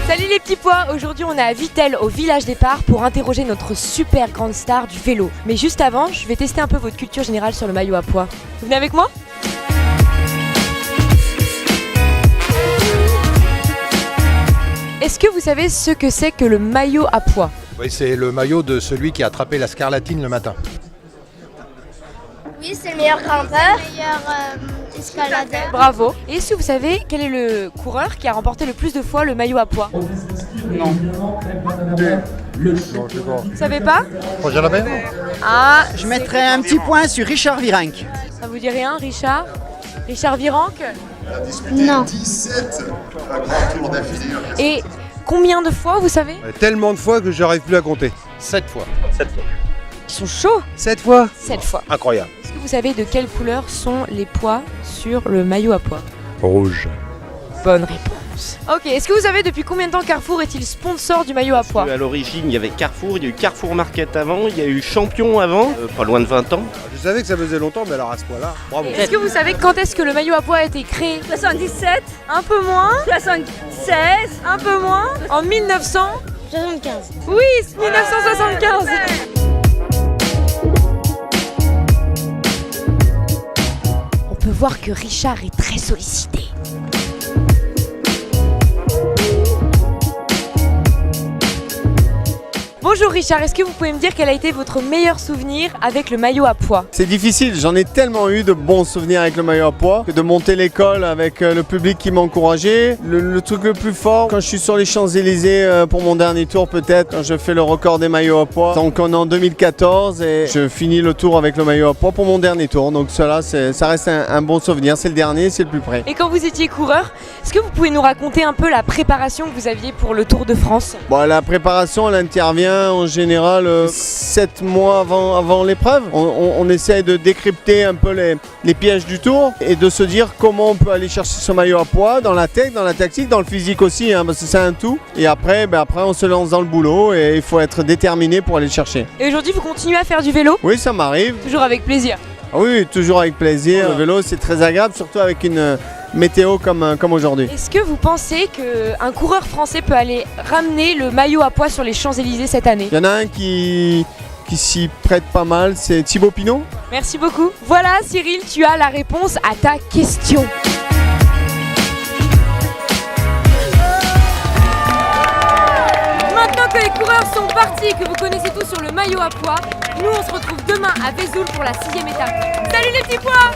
Salut les petits pois, aujourd'hui on est à Vittel au village départ pour interroger notre super grande star du vélo. Mais juste avant, je vais tester un peu votre culture générale sur le maillot à pois. Vous venez avec moi ? Est-ce que vous savez ce que c'est que le maillot à pois ? Oui, c'est le maillot de celui qui a attrapé la scarlatine le matin. Oui, c'est le meilleur grimpeur, le meilleur escaladeur. Bravo. Et est-ce que vous savez quel est le coureur qui a remporté le plus de fois le maillot à pois ? Non. Non, je sais pas. Vous savez pas ? Roger Lambert ? Ah, Je mettrais un petit point sur Richard Virenque. ça vous dit rien, Richard ? Richard Virenque ? Non. 17 grands tours d'affilée. Et combien de fois, vous savez ? Tellement de fois que j'arrive plus à compter. 7 fois. Ils sont chauds ! 7 fois 7 fois. Incroyable. Est-ce que vous savez de quelle couleur sont les pois sur le maillot à pois ? Rouge. Bonne réponse. Ok, est-ce que vous savez depuis combien de temps Carrefour est-il sponsor du maillot à pois ? À l'origine, il y avait Carrefour, il y a eu Carrefour Market avant, il y a eu Champion avant, pas loin de 20 ans. Je savais que ça faisait longtemps, mais alors à ce point-là, bravo. Est-ce que vous savez quand est-ce que le maillot à pois a été créé ? 77, Un peu moins, 76, un peu moins. En 1900 75. Oui, 1975. On peut voir que Richard est très sollicité. Bonjour Richard, est-ce que vous pouvez me dire quel a été votre meilleur souvenir avec le maillot à pois ? C'est difficile, j'en ai tellement eu de bons souvenirs avec le maillot à pois que de monter l'école avec le public qui m'encourageait. Le truc le plus fort, quand je suis sur les Champs-Élysées pour mon dernier tour peut-être, quand je fais le record des maillots à pois. Donc on est en 2014 et je finis le tour avec le maillot à pois pour mon dernier tour. Donc cela, ça reste un bon souvenir, c'est le dernier, c'est le plus près. Et quand vous étiez coureur, est-ce que vous pouvez nous raconter un peu la préparation que vous aviez pour le Tour de France ? Bon, la préparation, elle intervient en général 7 mois avant l'épreuve. On essaie de décrypter un peu les pièges du tour et de se dire comment on peut aller chercher ce maillot à pois dans la tech, dans la tactique, dans le physique aussi, parce que c'est un tout. Et après, on se lance dans le boulot et il faut être déterminé pour aller le chercher. Et aujourd'hui, vous continuez à faire du vélo ? Oui, ça m'arrive. Toujours avec plaisir. Ah oui, toujours avec plaisir. Le vélo, c'est très agréable, surtout avec une météo comme aujourd'hui. Est-ce que vous pensez qu'un coureur français peut aller ramener le maillot à pois sur les Champs-Élysées cette année ? Il y en a un qui s'y prête pas mal, c'est Thibaut Pinot. Merci beaucoup. Voilà Cyril, tu as la réponse à ta question. Maintenant que les coureurs sont partis et que vous connaissez tout sur le maillot à pois, nous on se retrouve demain à Vesoul pour la 6e étape. Salut les petits pois!